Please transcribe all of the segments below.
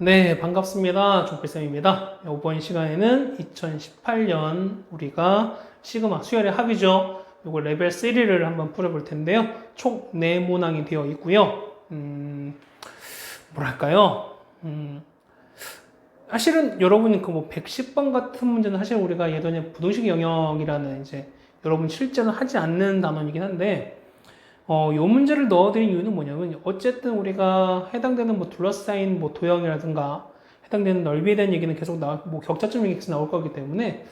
네, 반갑습니다. 조필쌤입니다. 이번 시간에는 2018년 우리가 시그마 수열의 합이죠. 이거 레벨 3를 한번 풀어볼 텐데요. 총 4문항이 되어 있고요. 뭐랄까요? 사실은 여러분이 그 뭐 110번 같은 문제는 사실 우리가 예전에 부동식 영역이라는 이제 여러분 실제는 하지 않는 단원이긴 한데 요 문제를 넣어드린 이유는 뭐냐면, 어쨌든 우리가 해당되는 뭐 둘러싸인 뭐 도형이라든가 해당되는 넓이에 대한 얘기는 계속 뭐 격차점이 계속 나올 거기 때문에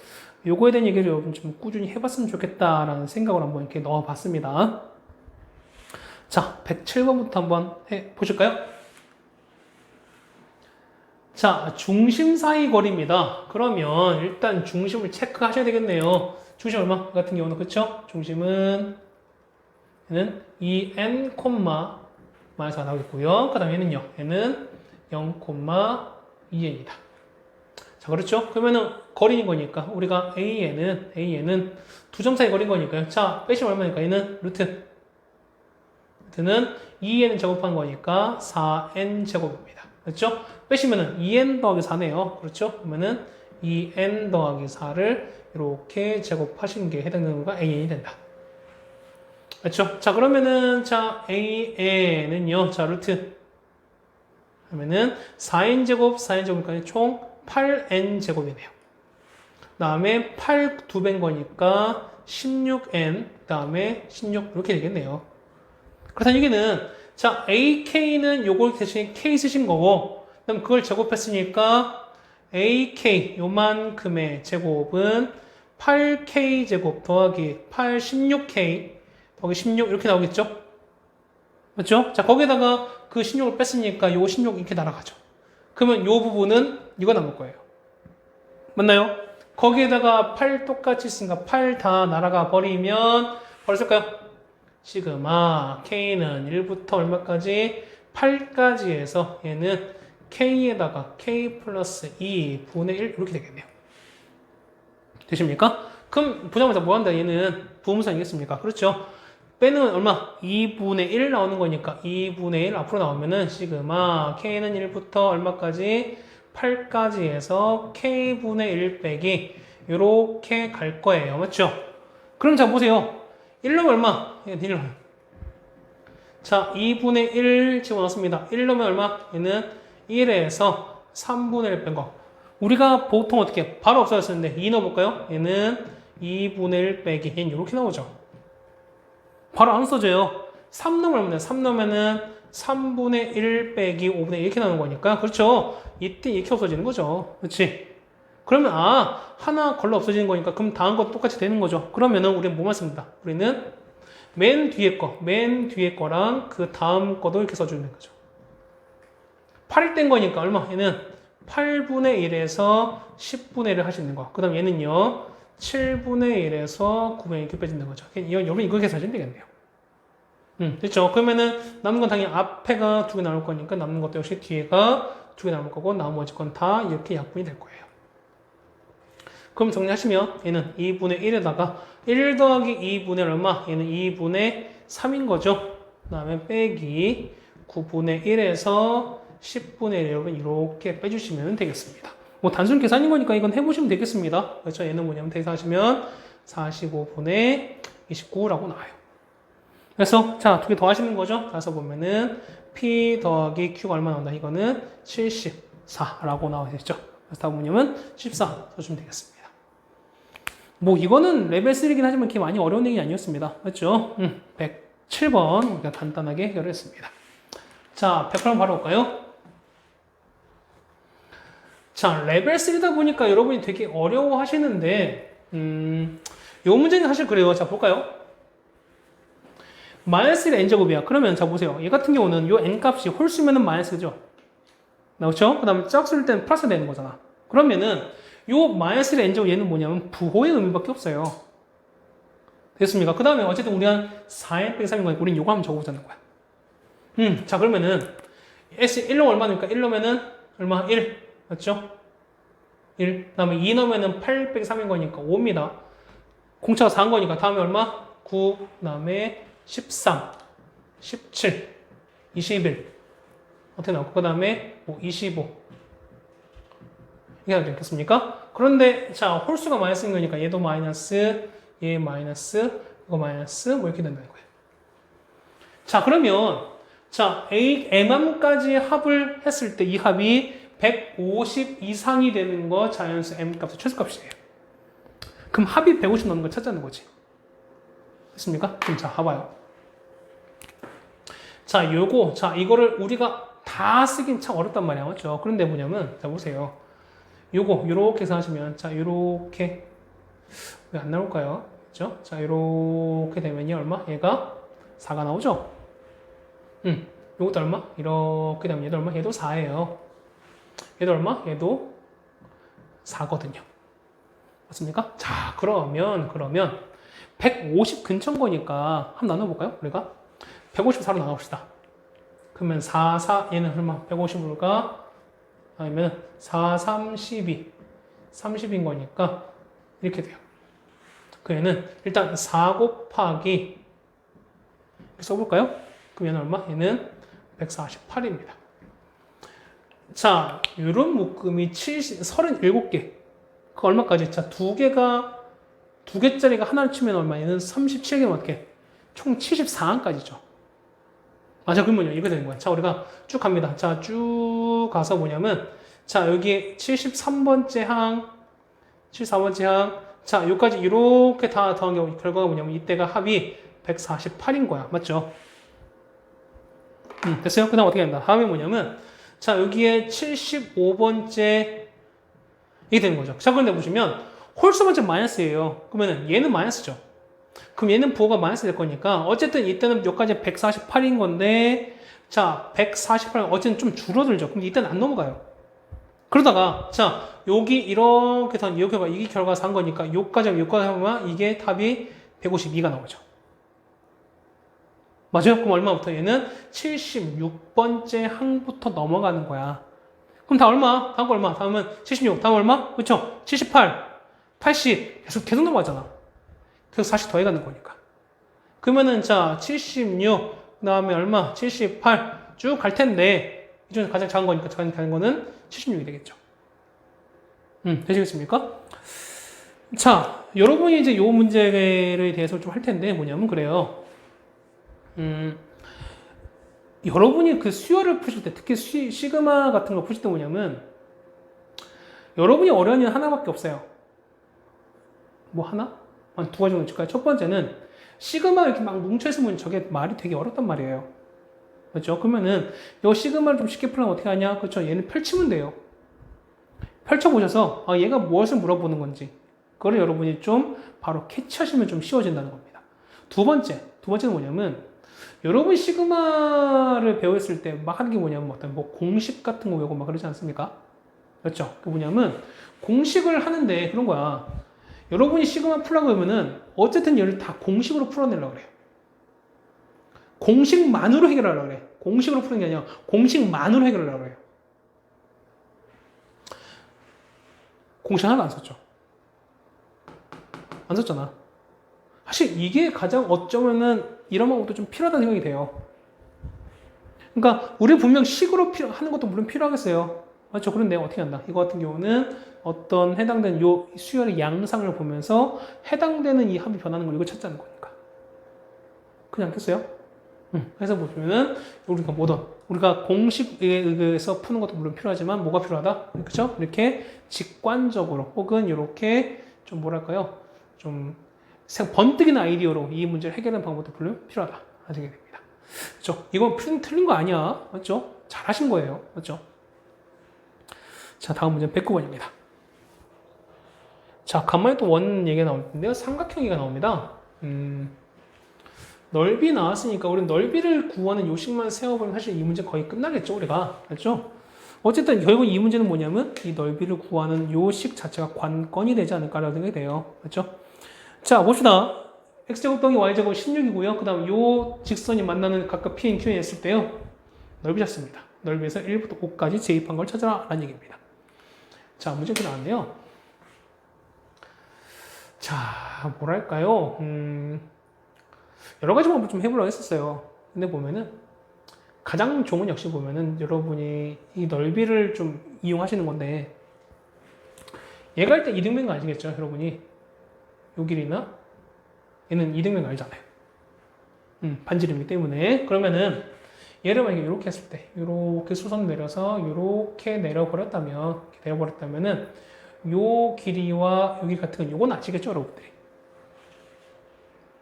요거에 대한 얘기를 여러분 좀 꾸준히 해봤으면 좋겠다라는 생각을 한번 이렇게 넣어봤습니다. 자, 107번부터 한번 해보실까요? 자, 중심 사이 거리입니다. 그러면 일단 중심을 체크하셔야 되겠네요. 중심 얼마 같은 경우는, 그쵸? 중심은 얘는 2n, 마이너스 4 나오겠고요. 그 다음에 얘는요. 얘는 0, 2n이다. 자, 그렇죠? 그러면은 거리인 거니까 우리가 a에는 두 점 사이 거리인 거니까요. 자, 빼시면 얼마니까? 얘는 루트는 2n 제곱한 거니까 4n 제곱입니다. 그렇죠? 빼시면은 2n 더하기 4네요. 그렇죠? 그러면은 2n 더하기 4를 이렇게 제곱하시는 게 해당되는 거가 an이 된다. 그렇죠? 자, 그러면은, 자, AN은요, 자, 루트. 하면은, 4n제곱이니까 총 8n제곱이네요. 그 다음에 8 2배인 거니까 16n, 그 다음에 16, 이렇게 되겠네요. 그렇다는 얘기는, 자, AK는 요걸 대신 K 쓰신 거고, 그 다음 그걸 제곱했으니까, AK, 요만큼의 제곱은 8K제곱 더하기 16K, 거기 16 이렇게 나오겠죠? 맞죠? 자, 거기다가 그 16을 뺐으니까 요 16 이렇게 날아가죠. 그러면 요 부분은 이거 남을 거예요. 맞나요? 거기에다가 8 똑같이 있으니까 8 다 날아가 버리면 벌써까요? 시그마 K는 1부터 얼마까지? 8까지 해서 얘는 K에다가 K 플러스 2분의 1 이렇게 되겠네요. 되십니까? 그럼 보자마자 뭐 한다? 얘는 부분수 아니겠습니까? 그렇죠? 빼는 얼마? 2분의 1 나오는 거니까 2분의 1 앞으로 나오면은 시그마 K는 1부터 얼마까지? 8까지 해서 K분의 1 빼기 요렇게 갈 거예요. 맞죠? 그럼 자 보세요. 1 넣으면 얼마? 1 넣으면. 자, 2분의 1 집어넣습니다. 1 넣으면 얼마? 얘는 1에서 3분의 1 뺀 거. 우리가 보통 어떻게 해요? 바로 없어졌는데 2 넣어볼까요? 얘는 2분의 1 빼기 얘는 이렇게 나오죠. 바로 안 써져요. 3 넣으면 얼마냐? 3 넣으면은 3분의 1 빼기 5분의 1 이렇게 나오는 거니까. 그렇죠? 이때 이렇게 없어지는 거죠. 그렇지? 그러면 하나 걸러 없어지는 거니까 그럼 다음 것도 똑같이 되는 거죠. 그러면은 우리는 뭐만 씁니다. 우리는 맨 뒤에 거랑 그 다음 거도 이렇게 써주는 거죠. 8일 된 거니까 얼마? 얘는 8분의 1에서 10분의 1을 할 수 있는 거. 그 다음 얘는요. 7분의 1에서 9분의 1 이렇게 빼진다는 거죠. 여러분 이거 계산하시면 되겠네요. 됐죠? 그러면은 남는 건 당연히 앞에가 2개 나올 거니까 남는 것도 역시 뒤에가 2개 나올 거고 나머지 건 다 이렇게 약분이 될 거예요. 그럼 정리하시면 얘는 2분의 1에다가 1 더하기 2분의 얼마? 얘는 2분의 3인 거죠. 그 다음에 빼기 9분의 1에서 10분의 1 여러분 이렇게 빼주시면 되겠습니다. 뭐 단순 계산인 거니까 이건 해보시면 되겠습니다. 그렇죠? 얘는 뭐냐면 대입하시면 45분의 29라고 나와요. 그래서 자, 2개 더 하시는 거죠? 가서 보면은 P 더하기 Q가 얼마 나온다? 이거는 74라고 나와있죠. 그래서 답은 뭐냐면 14 써주면 되겠습니다. 뭐 이거는 레벨 3이긴 하지만 그렇게 많이 어려운 얘기 아니었습니다. 맞죠? 107번 우리가 간단하게 해결했습니다. 자, 108번 바로 올까요? 자, 레벨 3다 보니까 여러분이 되게 어려워 하시는데, 요 문제는 사실 그래요. 자, 볼까요? 마이너스 1 n제곱이야. 그러면 자, 보세요. 얘 같은 경우는 요 n값이 홀수면은 마이너스죠. 그렇죠? 그 다음에 짝수일 때는 플러스 되는 거잖아. 그러면은 요 마이너스 1 n제곱 얘는 뭐냐면 부호의 의미밖에 없어요. 됐습니까? 그 다음에 어쨌든 우리 한 4n 빼기 3인 거니까 우린 요거 한번 적어보자는 거야. 자, 그러면은 s 1로 얼마니까 1 넣으면은 얼마? 1. 맞죠? 1. 그 다음에 2 넣으면 8 빼기 3인 거니까 5입니다. 공차가 4인 거니까 다음에 얼마? 9, 그 다음에 13, 17, 21. 어떻게 나올까? 그 다음에 25, 이게 되겠습니까? 그런데 자 홀수가 마이너스인 거니까 얘도 마이너스, 얘 마이너스, 이거 마이너스 뭐 이렇게 된다는 거예요. 자 그러면 자 m함까지 합을 했을 때 이 합이 150 이상이 되는 거 자연수 m 값의 최소값이에요. 그럼 합이 150 넣는 걸 찾자는 거지. 됐습니까? 그럼 자 봐봐요. 자 요거 자 이거를 우리가 다 쓰긴 참 어렵단 말이야, 맞죠? 그런데 뭐냐면 자 보세요. 요거 요렇게 생각하시면 자 요렇게 왜 안 나올까요? 그죠? 자 요렇게 되면요 얼마? 얘가 4가 나오죠? 요것도 얼마? 이렇게 되면 얘도 얼마? 얘도 4예요. 얘도 얼마? 얘도 4거든요. 맞습니까? 자 그러면 150 근처인 거니까 한번 나눠볼까요? 우리가 154로 나눠봅시다. 그러면 4, 4 얘는 얼마? 150으로 가 아니면 4, 3, 12 30인 거니까 이렇게 돼요. 그 얘는 일단 4 곱하기 이렇게 써볼까요? 그럼 얘는 얼마? 얘는 148입니다. 자, 요런 묶음이 37개. 그 얼마까지? 자, 두 개짜리가 하나를 치면 얼마? 얘는 37개 맞게. 총 74항까지죠. 자, 그러면요. 이렇게 되는 거야. 자, 우리가 쭉 갑니다. 자, 쭉 가서 뭐냐면, 자, 여기 73번째 항, 74번째 항, 자, 여기까지 이렇게 다 더한 경우 결과가 뭐냐면, 이때가 합이 148인 거야. 맞죠? 됐어요? 그 다음 어떻게 된다? 다음에 뭐냐면, 자, 여기에 75번째, 이게 되는 거죠. 자, 그런데 보시면, 홀수 번째 마이너스예요. 그러면은 얘는 마이너스죠. 그럼 얘는 부호가 마이너스 될 거니까, 어쨌든 이때는 여기까지 148인 건데, 자, 148, 어쨌든 좀 줄어들죠. 그럼 이때는 안 넘어가요. 그러다가, 자, 여기 이렇게 더, 이렇게 봐. 이게 결과가 산 거니까, 요까지 하면 이게 답이 152가 나오죠. 맞아요? 그럼 얼마부터? 얘는 76번째 항부터 넘어가는 거야. 그럼 다 얼마? 다음 거 얼마? 다음은 76. 다음 얼마? 그렇죠? 78, 80. 계속 넘어가잖아. 계속 40 더해가는 거니까. 그러면은 자, 76. 그 다음에 얼마? 78. 쭉 갈 텐데 이 중에서 가장 작은 거니까 작은 거는 76이 되겠죠. 되시겠습니까? 자, 여러분이 이제 요 문제에 대해서 좀 할 텐데 뭐냐면 그래요. 여러분이 그 수열을 푸실 때, 특히 시그마 같은 거 푸실 때 뭐냐면, 여러분이 어려운 일은 하나밖에 없어요. 뭐 하나? 한 두 가지 정도 칠까요? 첫 번째는, 시그마 이렇게 막 뭉쳐있으면 저게 말이 되게 어렵단 말이에요. 그렇죠? 그러면은, 이 시그마를 좀 쉽게 풀려면 어떻게 하냐? 그렇죠? 얘는 펼치면 돼요. 펼쳐보셔서, 얘가 무엇을 물어보는 건지, 그거를 여러분이 좀 바로 캐치하시면 좀 쉬워진다는 겁니다. 두 번째는 뭐냐면, 여러분 시그마를 배웠을 때 막 하는 게 뭐냐면 어떤 뭐 공식 같은 거 외우고 막 그러지 않습니까? 그렇죠? 그 뭐냐면 공식을 하는데 그런 거야. 여러분이 시그마 풀라고 하면은 어쨌든 얘를 다 공식으로 풀어내려고 그래요. 공식만으로 해결하려고 그래. 공식으로 푸는 게 아니라 공식만으로 해결하려고 그래요. 공식 하나도 안 썼죠. 안 썼잖아. 사실 이게 가장 어쩌면은 이런 방법도 좀 필요하다는 생각이 돼요. 그러니까 우리 분명 식으로 하는 것도 물론 필요하겠어요. 맞죠? 그런데 어떻게 한다? 이거 같은 경우는 어떤 해당되는 요 수열의 양상을 보면서 해당되는 이 합이 변하는 걸 이거 찾자는 거니까. 그냥 않겠어요? 그래서 보면은 우리가 공식에 의해서 푸는 것도 물론 필요하지만 뭐가 필요하다? 그렇죠? 이렇게 직관적으로 혹은 이렇게 좀 뭐랄까요? 좀 번뜩이는 아이디어로 이 문제를 해결하는 방법도 물론 필요하다. 하게 됩니다. 그렇죠? 이거 틀린 거 아니야. 맞죠? 잘하신 거예요. 맞죠? 자, 다음 문제는 109번입니다. 자, 간만에 또 원 얘기가 나올 텐데요. 삼각형이가 나옵니다. 넓이 나왔으니까 우리는 넓이를 구하는 요식만 세워보면 사실 이 문제 거의 끝나겠죠, 우리가. 맞죠? 어쨌든 결국 이 문제는 뭐냐면 이 넓이를 구하는 요식 자체가 관건이 되지 않을까라는 생각이 돼요. 맞죠? 자, 봅시다. x제곱 더하기 y제곱 16이고요. 그 다음 요 직선이 만나는 각각 pn, qn 했을 때요. 넓이 잡습니다. 넓이에서 1부터 5까지 제입한 걸 찾아라 라는 얘기입니다. 자, 문제가 나왔네요. 자, 뭐랄까요. 여러 가지 방법 좀 해보려고 했었어요. 근데 보면은 가장 좋은 역시 보면은 여러분이 이 넓이를 좀 이용하시는 건데 얘가 일단 이등변인 거 아시겠죠, 여러분이? 요 길이나 얘는 이등변인 거 알잖아요. 반지름이기 때문에. 그러면은 얘를 만약에 이렇게 했을 때 이렇게 수선 내려서 이렇게 내려버렸다면은 요 길이와 여기 같은 건 요건 아시겠죠, 여러분들이?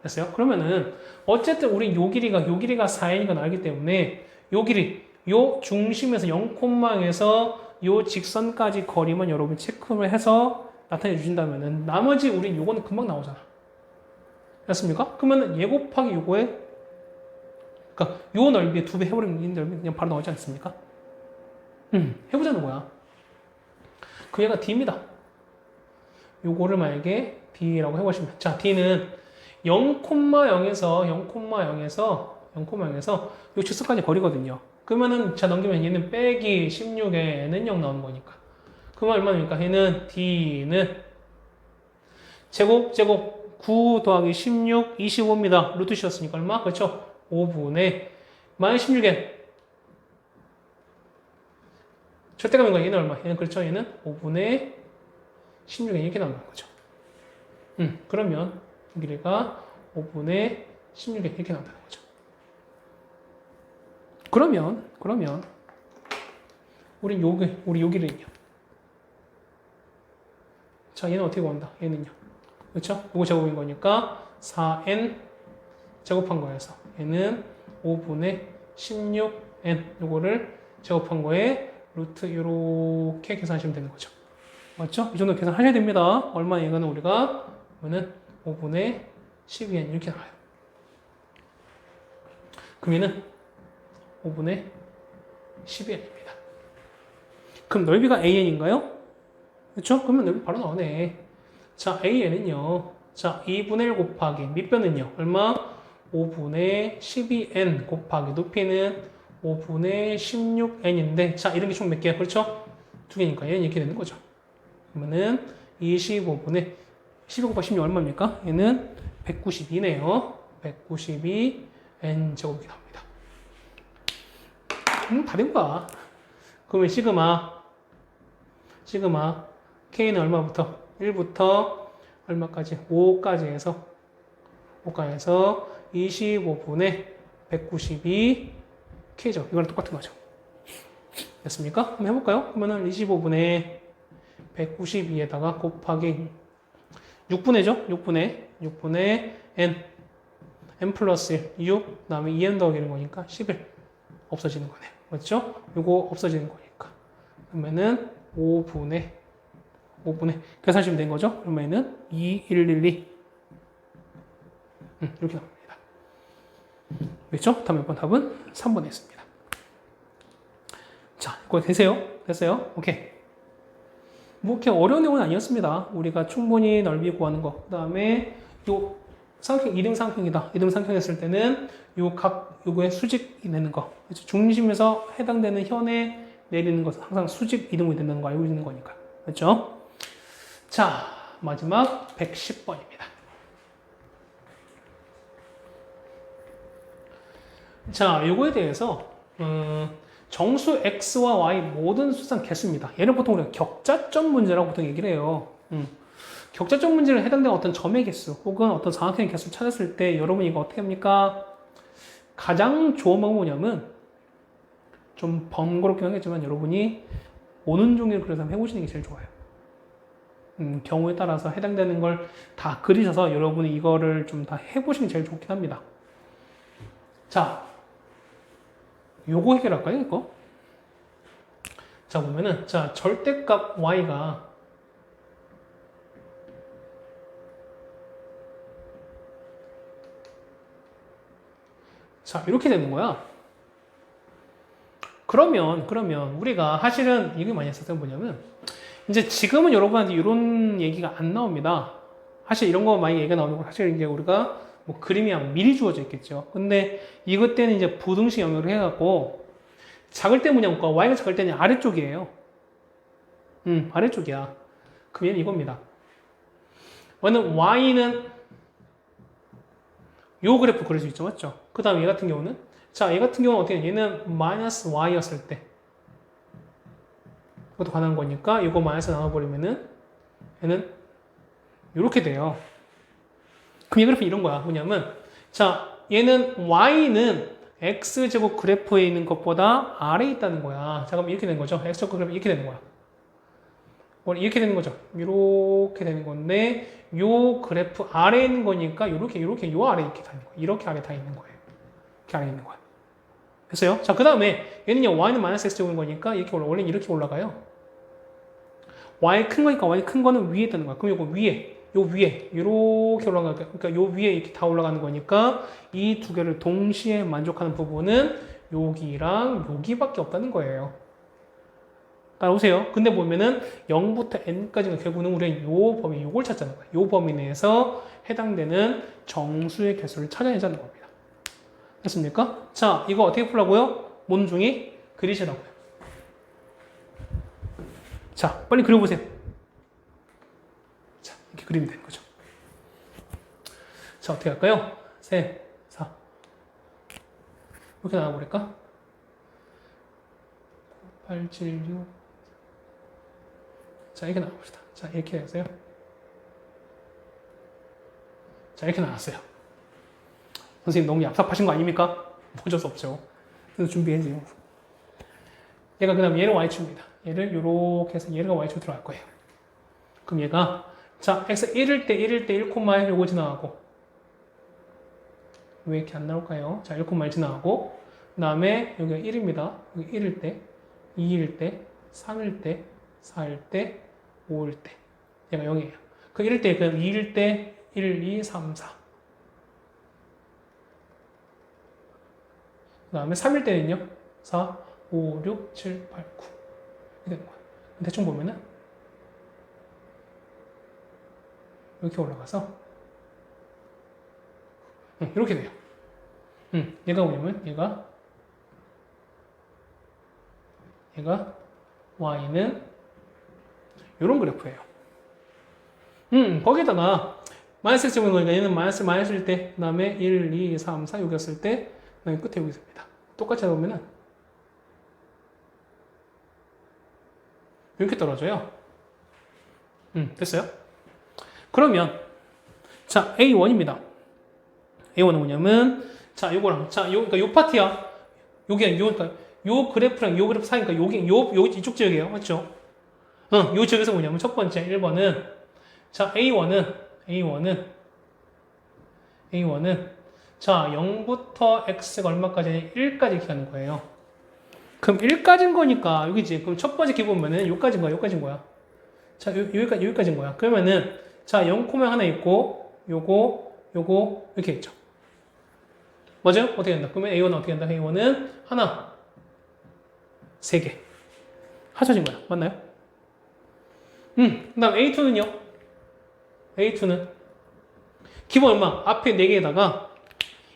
됐어요? 그러면은 어쨌든 우리 요 길이가 4n인 건 알기 때문에 요 길이 요 중심에서 0,0에서 요 직선까지 거리만 여러분 체크를 해서 나타내 주신다면은 나머지 우린 요거는 금방 나오잖아. 됐습니까? 그러면은 얘 곱하기 요거에 그러니까 요 넓이에 2배 해버리면 이 넓이 그냥 바로 나오지 않습니까? 해보자는 거야. 그 얘가 D입니다. 요거를 만약에 D라고 해보시면 자 D는 0,0에서 요 직선까지 거리거든요. 그러면은 자 넘기면 얘는 빼기 16에 n은 0 나오는 거니까. 그러면 얼마입니까? 얘는 D는 제곱 9 더하기 16 25입니다. 루트 씌웠으니까 얼마? 그렇죠? 5분의 마이너스 16n 절대값인 거야. 얘는 얼마? 얘는 그렇죠? 얘는 5분의 16n 이렇게 나오는 거죠. 그러면 이 길이가 5분의 16n 이렇게 나온다는 거죠. 그러면 우리 여기는요. 자, 얘는 어떻게 구한다? 얘는요. 그렇죠? 이거 제곱인 거니까 4n 제곱한 거여서 얘는 5분의 16n 요거를 제곱한 거에 루트 이렇게 계산하시면 되는 거죠. 맞죠? 이 정도 계산하셔야 됩니다. 얼마 얘가는 우리가 그러면은 5분의 12n 이렇게 나와요. 그럼 얘는 5분의 12n입니다. 그럼 넓이가 an인가요? 그렇죠? 그러면 넓이 바로 나오네. 자, an은요. 자, 2분의 1 곱하기 밑변은요. 얼마? 5분의 12n 곱하기 높이는 5분의 16n인데 자, 이런 게 총 몇 개야? 그렇죠? 두 개니까 얘는 이렇게 되는 거죠. 그러면은 25분의 12 곱하기 16 얼마입니까? 얘는 192네요. 192n 제곱이 나옵니다. 다 된 거야. 그러면 시그마 k는 얼마부터? 1부터 얼마까지? 5까지 해서 25분의 192 k죠. 이거랑 똑같은 거죠. 됐습니까? 한번 해볼까요? 그러면은 25분의 192에다가 곱하기 6분의죠? 6분의 n 플러스 1, 6, 그 다음에 2n 더하기는 거니까 11 없어지는 거네요. 맞죠? 요거 없어지는 거니까. 그러면은 5분의 계산하시면 된 거죠? 그러면은 2112 이렇게 나옵니다. 그렇죠? 다음 번 답은 3번에 있습니다. 자, 이거 됐어요? 오케이. 뭐 이렇게 어려운 내용은 아니었습니다. 우리가 충분히 넓이 구하는 거. 그 다음에 요 삼각형 2등 삼각형이다. 2등 삼각형 했을 때는 요거의 수직이 내는 거. 그렇죠? 중심에서 해당되는 현에 내리는 것은 항상 수직 이등분이 된다는 거 알고 있는 거니까. 그렇죠? 자, 마지막 110번입니다. 자, 요거에 대해서 정수 x와 y 모든 수상 개수입니다. 얘를 보통 우리가 격자점 문제라고 보통 얘기를 해요. 격자점 문제를 해당되는 어떤 점의 개수 혹은 어떤 삼각형의 개수를 찾았을 때 여러분 이거 어떻게 합니까? 가장 좋은 방법은 뭐냐면 좀 번거롭긴 하겠지만 여러분이 오는 종이를 그려서 한번 해보시는 게 제일 좋아요. 경우에 따라서 해당되는 걸 다 그리셔서 여러분이 이거를 좀 다 해보시는 게 제일 좋긴 합니다. 자, 요거 해결할까요, 이거? 자, 보면은, 자, 절대값 y가 자, 이렇게 되는 거야. 그러면 우리가 사실은 이게 많이 했었던 게 뭐냐면, 이제 지금은 여러분한테 이런 얘기가 안 나옵니다. 사실 이런 거 많이 얘기가 나오는 거 사실 이제 우리가 뭐 그림이 미리 주어져 있겠죠. 근데 이것 때는 이제 부등식 영역을 해갖고 작을 때 뭐냐면 y가 작을 때는 아래쪽이에요. 아래쪽이야. 그럼 얘는 이겁니다. y는 요 그래프 그릴 수 있죠, 맞죠? 그 다음 얘 같은 경우는 자, 얘 같은 경우는 어떻게 해? 얘는 마이너스 y였을 때 그것도 관한 거니까 이거 마이너스 나눠버리면은 얘는 이렇게 돼요. 그럼 이 그래프는 이런 거야. 뭐냐면, 자, 얘는 y는 x제곱 그래프에 있는 것보다 아래에 있다는 거야. 자, 그럼 이렇게 되는 거죠. x제곱 그래프 이렇게 되는 거야. 이렇게 되는 거죠. 이렇게 되는 건데, 요 그래프 아래에 있는 거니까, 요렇게, 요 아래에 이렇게 다 있는 거야. 이렇게 아래에 다 있는 거예요. 이렇게 아래에 있는 거야. 됐어요? 자, 그 다음에, 얘는요, y는 마이너스 x제곱인 거니까, 이렇게 원래는 이렇게 올라가요. y 큰 거니까, y 큰 거는 위에 있다는 거야. 그럼 요거 위에, 요 위에, 이렇게 올라가니까, 그러니까 요 위에 이렇게 다 올라가는 거니까, 이 두 개를 동시에 만족하는 부분은 여기랑 여기밖에 없다는 거예요. 따라오세요. 근데 보면은 0부터 n까지는 결국은 우리는 요 범위, 요걸 찾자는 거예요. 요 범위 내에서 해당되는 정수의 개수를 찾아내자는 겁니다. 됐습니까? 자, 이거 어떻게 풀라고요? 몬중이 그리시라고요. 자, 빨리 그려보세요. 자, 이렇게 그리면 되는 거죠. 자, 어떻게 할까요? 3, 4. 이렇게 나와버릴까? 8, 7, 6. 자, 이렇게 나와봅시다. 자, 이렇게 됐어요. 자, 이렇게 나왔어요. 선생님 너무 얍삽하신 거 아닙니까? 어쩔 수 없죠. 그래서 준비해주세요. 얘가 그 다음 얘를 y축입니다. 얘를 요렇게 해서 얘가 y축 들어갈 거예요. 그럼 얘가 자 x 1일 때 1,1 요거 지나가고 왜 이렇게 안 나올까요? 자 1,1 지나가고 그 다음에 여기가 1입니다. 여기 1일 때 2일 때 3일 때 4일 때 5일 때 얘가 0이에요. 그 1일 때 그럼 2일 때 1, 2, 3, 4 그 다음에 3일 때는요 4, 5, 6, 7, 8, 9 이렇게 되는 거야. 대충 보면은 이렇게 올라가서 이렇게 돼요. 얘가 뭐냐면 얘가 y는 이런 그래프예요. 거기다가 마이너스 x 제곱인 거니까 얘는 마이너스일 때, 그 다음에 1, 2, 3, 4 여기였을 때, 그 다음에 끝에 여기 있습니다. 똑같이 하다 보면은 이렇게 떨어져요. 됐어요? 그러면 자 A1입니다. A1은 뭐냐면 자 요거랑 자 그러니까 요 파트야. 요게 그러니까 요 그래프랑 요 그래프 사이니까 요 이쪽 지역이에요. 맞죠? 요 지역에서 뭐냐면 첫 번째 1번은 자 A1은 자 0부터 x가 얼마까지 1까지 이렇게 가는 거예요. 그럼 1까지인 거니까 여기지. 그럼 첫 번째 기 보면은 요까지인 거야. 요까지인 거야. 자 여기까지인 거야. 그러면은 자 0, 하나 있고 요거 이렇게 있죠. 맞아요? 어떻게 된다? 그러면 A1은 어떻게 된다? A1은 하나 3개 합쳐진 거야. 맞나요? 그 다음 A2는요? A2는 기본 얼마? 앞에 4개에다가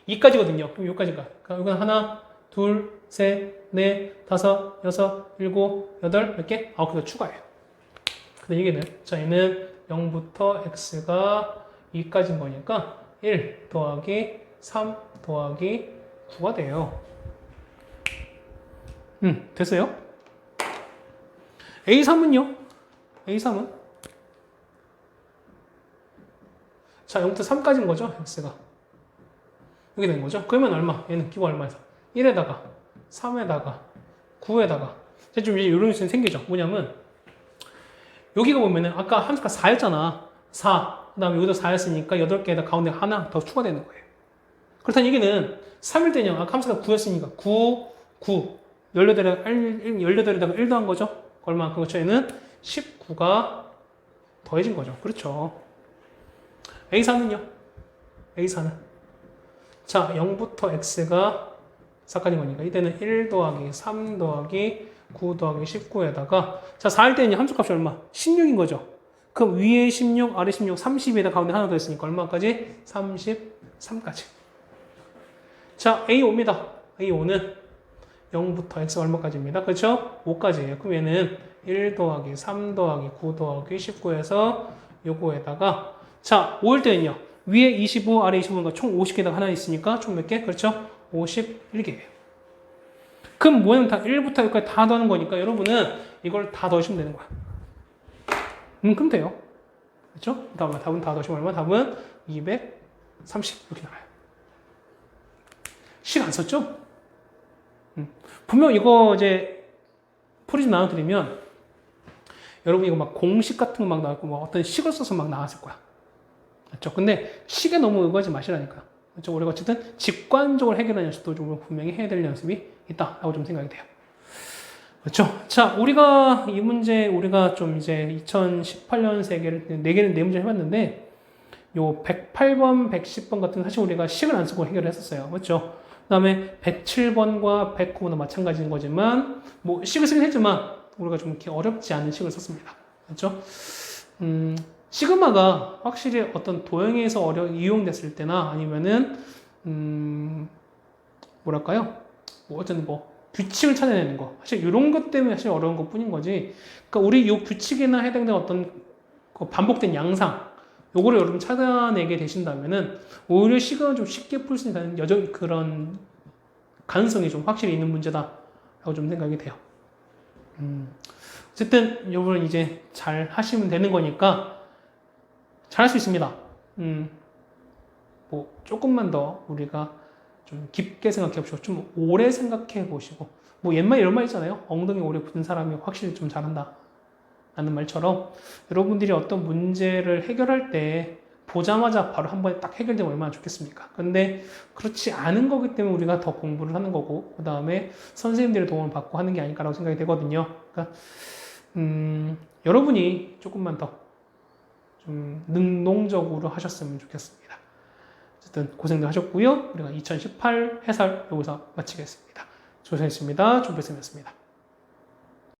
2까지거든요. 그럼 여기까지가. 그러니까 이건 하나, 둘, 셋, 넷, 다섯, 여섯, 일곱, 여덟, 몇 개? 9개 추가해요. 근데 얘는 자 얘는 0부터 x가 2까지인 거니까 1 더하기 3 더하기 9가 돼요. 됐어요? A3은요? A3은? 자, 0부터 3까지인 거죠, x가. 이렇게 된 거죠? 그러면 얼마? 얘는 기본 얼마에서? 1에다가, 3에다가, 9에다가. 좀 이제 이런 식이 생기죠. 뭐냐면, 여기가 보면은, 아까 함수가 4였잖아. 4. 그 다음에 여기도 4였으니까 8개에다 가운데 하나 더 추가되는 거예요. 그렇다는 얘기는 3일 때냐? 아까 함수가 9였으니까 9. 18에다가 1 더한 거죠? 얼마만큼 그렇죠? 얘는 19가 더해진 거죠. 그렇죠. A4는요? A4는 자 0부터 x가 4까지 거니까 이때는 1 더하기 3 더하기 9 더하기 19에다가 자 4일 때는 함수값이 얼마? 16인 거죠. 그럼 위에 16, 아래 16, 30에다 가운데 하나 더 있으니까 얼마까지? 33까지. 자 A5입니다. A5는 0부터 x가 얼마까지입니다. 그렇죠? 5까지예요. 그럼 얘는 1 더하기 3 더하기 9 더하기 19에서 요거에다가 자 5일 때는요. 위에 25, 아래 25니까 총 50개에다가 하나 있으니까 총 몇 개? 그렇죠? 51개예요. 그럼 뭐는 다 1부터 여기까지 다 더하는 거니까 여러분은 이걸 다 더하시면 되는 거야. 그럼 돼요. 그렇죠? 답은 다 더시면 얼마? 답은 230 이렇게 나와요. 식 안 썼죠? 분명 이거 이제 풀이 좀 나눠드리면 여러분 이거 막 공식 같은 거 막 나왔고 막 어떤 식을 써서 막 나왔을 거야. 그렇죠? 근데 식에 너무 의거하지 마시라니까. 그렇죠? 우리가 어쨌든 직관적으로 해결하는 연습도 좀 분명히 해야 될 연습이 있다라고 좀 생각이 돼요. 그렇죠? 자, 우리가 이 문제 우리가 좀 이제 2018년 네 문제 해봤는데 요 108번, 110번 같은 사실 우리가 식을 안 쓰고 해결을 했었어요. 그렇죠? 그 다음에 107번과 109번도 마찬가지인 거지만 뭐 식을 쓰긴 했지만 우리가 좀 이렇게 어렵지 않은 식을 썼습니다. 그렇죠? 시그마가 확실히 어떤 도형에서 이용됐을 때나 아니면은 뭐랄까요? 뭐 어쨌든 뭐 규칙을 찾아내는 거 사실 이런 것 때문에 사실 어려운 것 뿐인 거지. 그러니까 우리 이 규칙에나 해당되는 어떤 반복된 양상 요거를 여러분 찾아내게 되신다면은 오히려 시간을 좀 쉽게 풀 수 있는 여전 그런 가능성이 좀 확실히 있는 문제다라고 좀 생각이 돼요. 어쨌든 요걸 이제 잘 하시면 되는 거니까 잘 할 수 있습니다. 뭐 조금만 더 우리가 좀 깊게 생각해 보시고 좀 오래 생각해 보시고 뭐 옛말에 이런 말 있잖아요. 엉덩이 오래 붙은 사람이 확실히 좀 잘한다 라는 말처럼 여러분들이 어떤 문제를 해결할 때 보자마자 바로 한 번에 딱 해결되면 얼마나 좋겠습니까? 근데 그렇지 않은 거기 때문에 우리가 더 공부를 하는 거고 그 다음에 선생님들의 도움을 받고 하는 게 아닐까라고 생각이 되거든요. 그러니까 여러분이 조금만 더 좀 능동적으로 하셨으면 좋겠습니다. 어쨌든 고생들 하셨고요. 우리가 2018 해설 여기서 마치겠습니다. 조선했습니다. 준표쌤이었습니다.